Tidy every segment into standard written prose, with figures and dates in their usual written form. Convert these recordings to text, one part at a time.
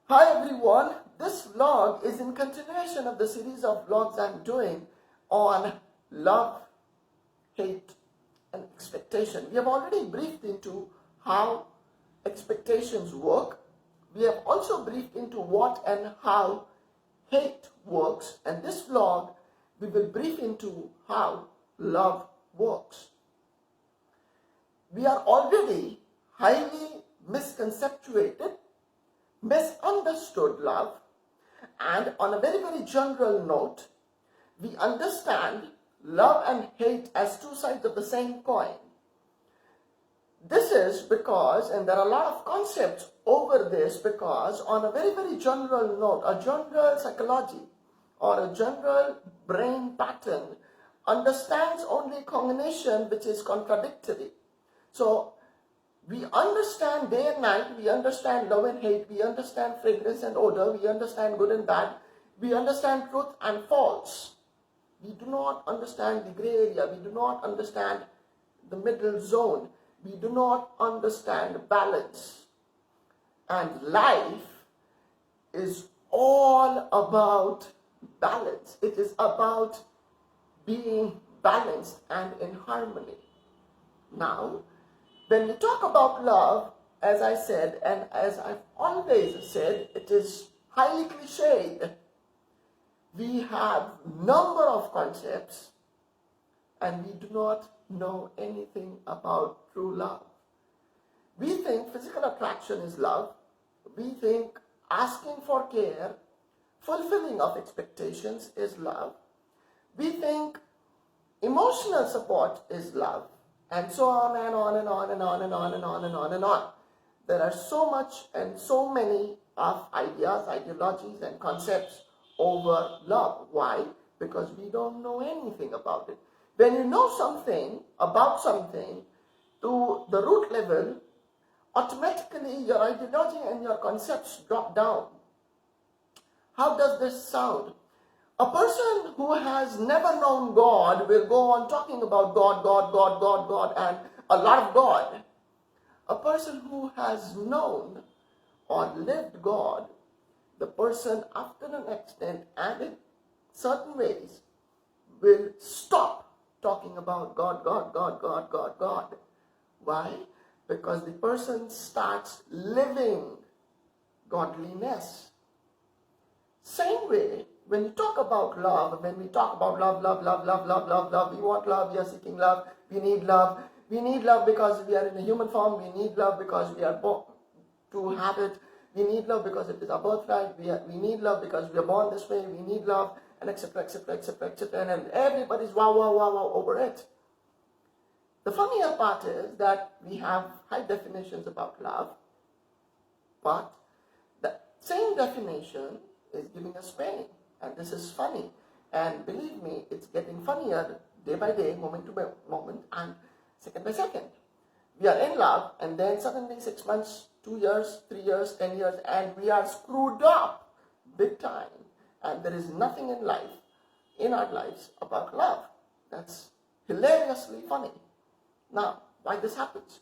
Hi everyone, this vlog is in continuation of the series of vlogs I'm doing on love, hate and expectation. We have already briefed into how expectations work. We have also briefed into what and how hate works, and this vlog we will brief into how love works. We are already highly misconceptuated, misunderstood love, and on a very, very general note, we understand love and hate as two sides of the same coin. This is because, and there are a lot of concepts over this, because on a very, very general note, a general psychology or a general brain pattern understands only cognition which is contradictory. So we understand day and night, we understand love and hate, we understand fragrance and odor, we understand good and bad, we understand truth and false. We do not understand the gray area, we do not understand the middle zone, we do not understand balance. And life is all about balance. It is about being balanced and in harmony. Now, when we talk about love, as I said, and as I've always said, it is highly cliched. We have number of concepts and we do not know anything about true love. We think physical attraction is love. We think asking for care, fulfilling of expectations is love. We think emotional support is love. And so on and on and on and on and on and on and on and on. There are so much and so many of ideas, ideologies and concepts over love. Why? Because we don't know anything about it. When you know something about something to the root level, automatically your ideology and your concepts drop down. How does this sound? A person who has never known God will go on talking about God, God, God, God, God, and a lot of God. A person who has known or lived God, the person after an extent and in certain ways will stop talking about God, God, God, God, God, God. Why? Because the person starts living godliness. Same way, when you talk about love, when we talk about love, love, love, love, love, love, love, we want love, we are seeking love, we need love. We need love because we are in a human form, we need love because we are born to have it, we need love because it is our birthright, we need love because we are born this way, we need love, and etc., etc., etc., etc., and everybody's wow, wow, wow, wow over it. The funnier part is that we have high definitions about love, but the same definition is giving us pain. And this is funny. And believe me, it's getting funnier day by day, moment to moment, and second by second. We are in love, and then suddenly 6 months, 2 years, 3 years, 10 years, and we are screwed up big time. And there is nothing in life, in our lives, about love. That's hilariously funny. Now, why this happens?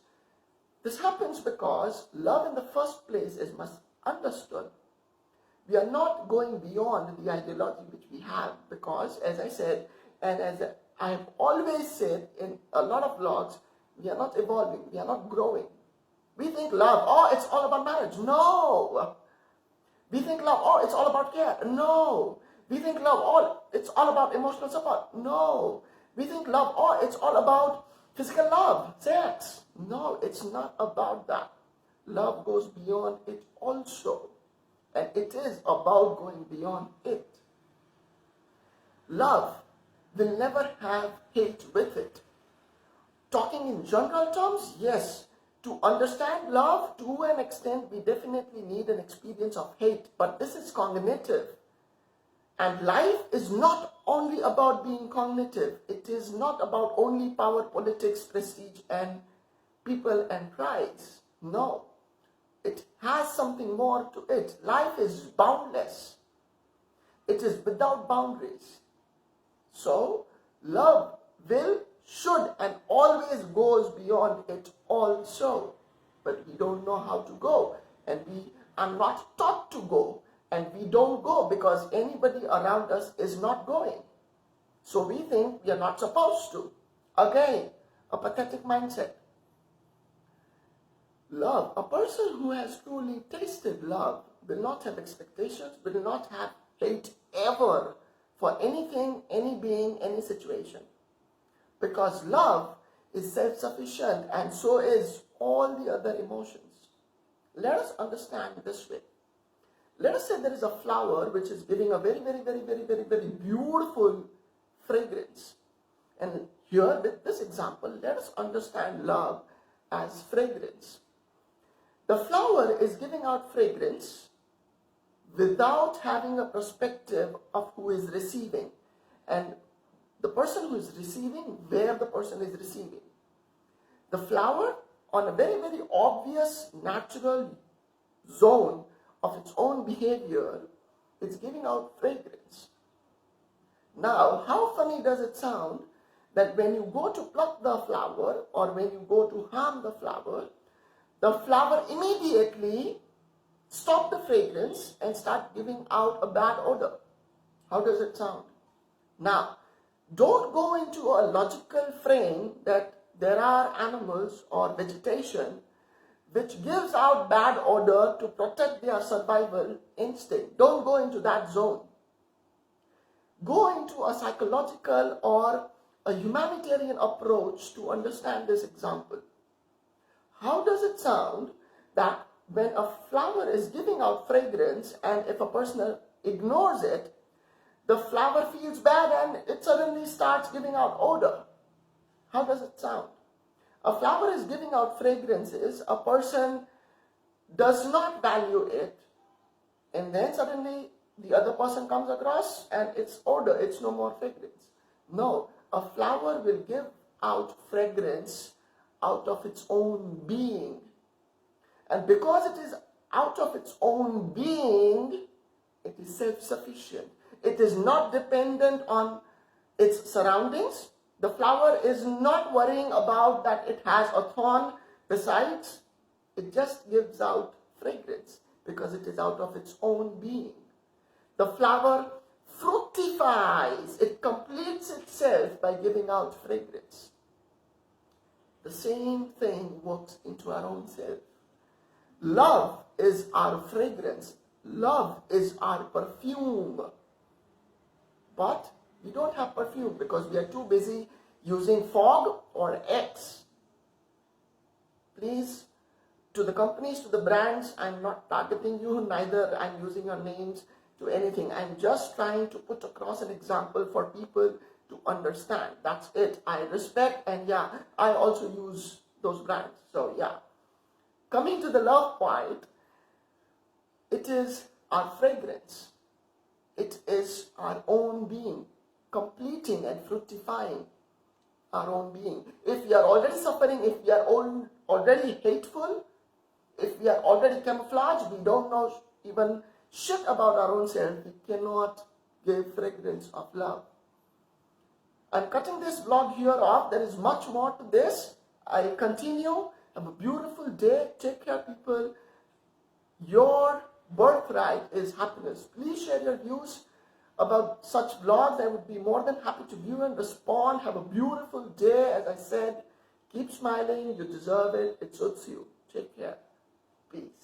This happens because love in the first place is misunderstood. We are not going beyond the ideology which we have because, as I said, and as I have always said in a lot of vlogs, we are not evolving, we are not growing. We think love, oh, it's all about marriage. No. We think love, oh, it's all about care. No. We think love, oh, it's all about emotional support. No. We think love, oh, it's all about physical love, sex. No, it's not about that. Love goes beyond it also. And it is about going beyond it. Love will never have hate with it. Talking in general terms, yes. To understand love, to an extent, we definitely need an experience of hate. But this is cognitive. And life is not only about being cognitive. It is not about only power, politics, prestige, and people and prize. No. It has something more to it. Life is boundless. It is without boundaries. So, love will, should, and always goes beyond it also. But we don't know how to go. And we are not taught to go, and we don't go because anybody around us is not going. So we think we are not supposed to. Again, a pathetic mindset. Love. A person who has truly tasted love will not have expectations, will not have hate ever for anything, any being, any situation. Because love is self-sufficient, and so is all the other emotions. Let us understand this way. Let us say there is a flower which is giving a very, very, very, very, very, very beautiful fragrance. And here, with this example, let us understand love as fragrance. The flower is giving out fragrance without having a perspective of who is receiving, and the person who is receiving, where the person is receiving. The flower, on a very, very obvious natural zone of its own behavior, is giving out fragrance. Now, how funny does it sound that when you go to pluck the flower or when you go to harm the flower immediately stop the fragrance and start giving out a bad odor? How does it sound? Now, don't go into a logical frame that there are animals or vegetation which gives out bad odor to protect their survival instinct. Don't go into that zone. Go into a psychological or a humanitarian approach to understand this example. How does it sound that when a flower is giving out fragrance and if a person ignores it, the flower feels bad and it suddenly starts giving out odor? How does it sound? A flower is giving out fragrances, a person does not value it, and then suddenly the other person comes across and it's odor, it's no more fragrance. No, a flower will give out fragrance out of its own being. And because it is out of its own being, it is self-sufficient. It is not dependent on its surroundings. The flower is not worrying about that it has a thorn besides. It just gives out fragrance because it is out of its own being. The flower fructifies. It completes itself by giving out fragrance. The same thing works into our own self. Love is our fragrance. Love is our perfume. But we don't have perfume because we are too busy using fog or X. Please, to the companies, to the brands, I'm not targeting you, neither I'm using your names to anything. I'm just trying to put across an example for people to understand. That's it. I respect, and yeah, I also use those brands. So yeah. Coming to the love part, it is our fragrance. It is our own being, completing and fructifying our own being. If we are already suffering, if we are already hateful, if we are already camouflaged, we don't know even shit about our own self, we cannot give fragrance of love. I'm cutting this vlog here off. There is much more to this. I continue. Have a beautiful day. Take care, people. Your birthright is happiness. Please share your views about such vlogs. I would be more than happy to view and respond. Have a beautiful day. As I said, keep smiling. You deserve it. It suits you. Take care. Peace.